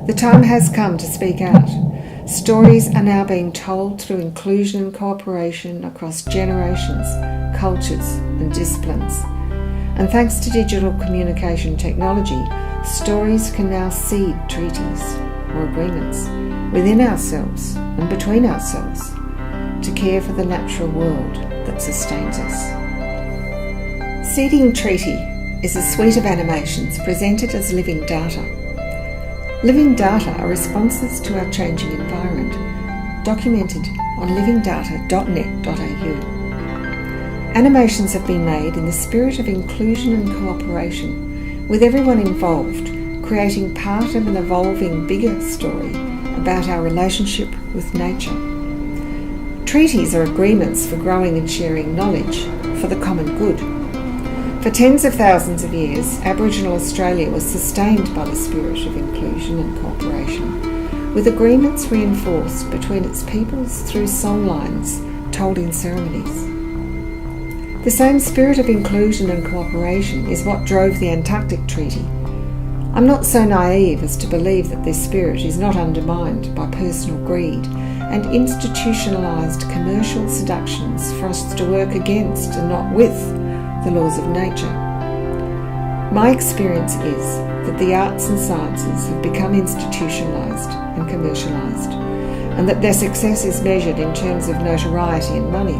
The time has come to speak out. Stories are now being told through inclusion and cooperation across generations, cultures and disciplines. And thanks to digital communication technology, stories can now seed treaties or agreements within ourselves and between ourselves to care for the natural world that sustains us. Seeding Treaty is a suite of animations presented as living data. Living data are responses to our changing environment, documented on livingdata.net.au. Animations have been made in the spirit of inclusion and cooperation, with everyone involved, creating part of an evolving bigger story about our relationship with nature. Treaties are agreements for growing and sharing knowledge for the common good. For tens of thousands of years, Aboriginal Australia was sustained by the spirit of inclusion and cooperation, with agreements reinforced between its peoples through songlines told in ceremonies. The same spirit of inclusion and cooperation is what drove the Antarctic Treaty. I'm not so naive as to believe that this spirit is not undermined by personal greed and institutionalised commercial seductions for us to work against and not with the laws of nature. My experience is that the arts and sciences have become institutionalised and commercialised, and that their success is measured in terms of notoriety and money.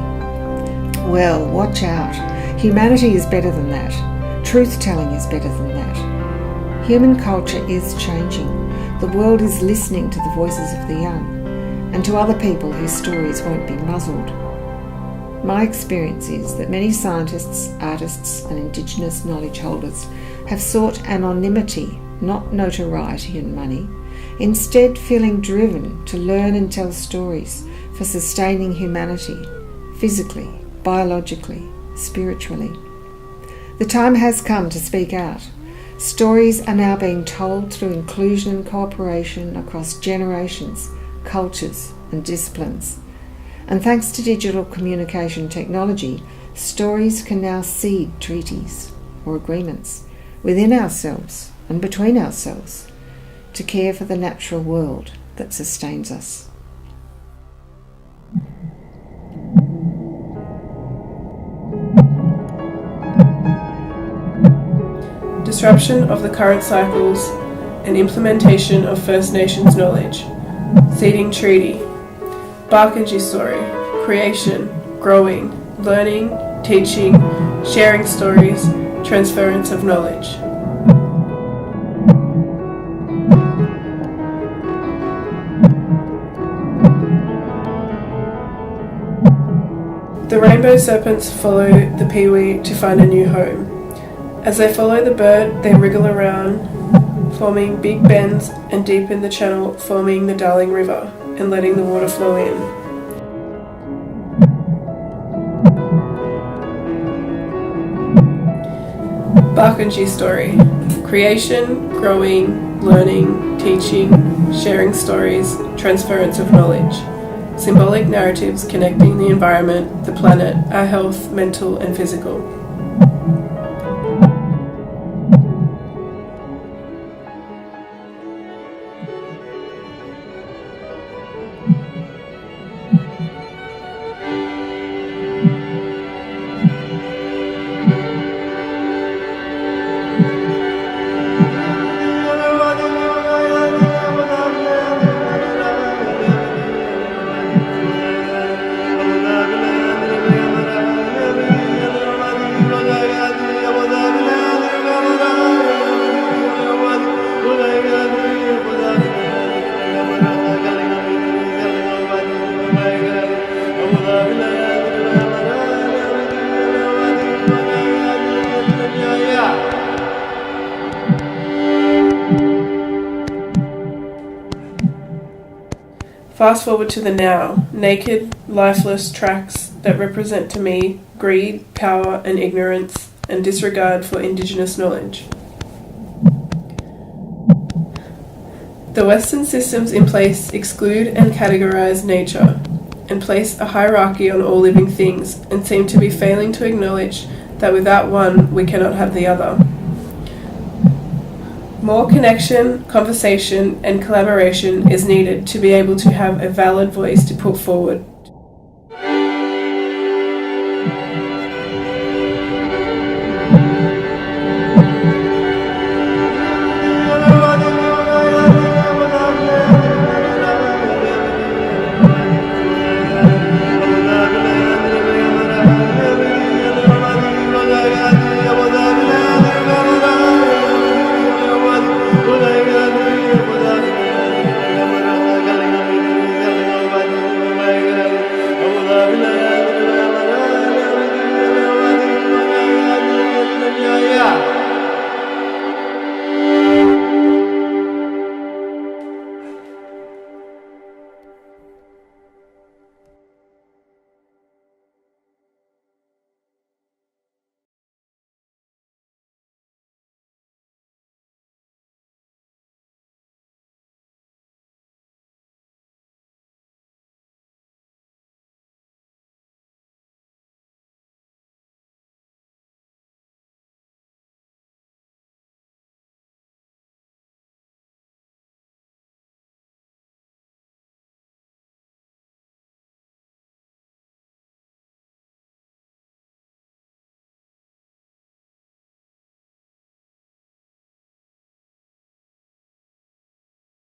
Well, watch out. Humanity is better than that. Truth-telling is better than that. Human culture is changing. The world is listening to the voices of the young, and to other people whose stories won't be muzzled. My experience is that many scientists, artists and Indigenous knowledge holders have sought anonymity, not notoriety and money, instead feeling driven to learn and tell stories for sustaining humanity, physically, biologically, spiritually. The time has come to speak out. Stories are now being told through inclusion and cooperation across generations, cultures and disciplines. And thanks to digital communication technology, stories can now seed treaties or agreements within ourselves and between ourselves to care for the natural world that sustains us. Disruption of the current cycles and implementation of First Nations knowledge. Seeding Treaty. Barkindji story. Creation, growing, learning, teaching, sharing stories, transference of knowledge. The rainbow serpents follow the peewee to find a new home. As they follow the bird, they wriggle around, forming big bends and deepen the channel, forming the Darling River and letting the water flow in. Barkindji story. Creation, growing, learning, teaching, sharing stories, transference of knowledge. Symbolic narratives connecting the environment, the planet, our health, mental and physical. Fast forward to the now, naked, lifeless tracks that represent to me greed, power and ignorance and disregard for Indigenous knowledge. The Western systems in place exclude and categorise nature and place a hierarchy on all living things and seem to be failing to acknowledge that without one we cannot have the other. More connection, conversation, and collaboration is needed to be able to have a valid voice to put forward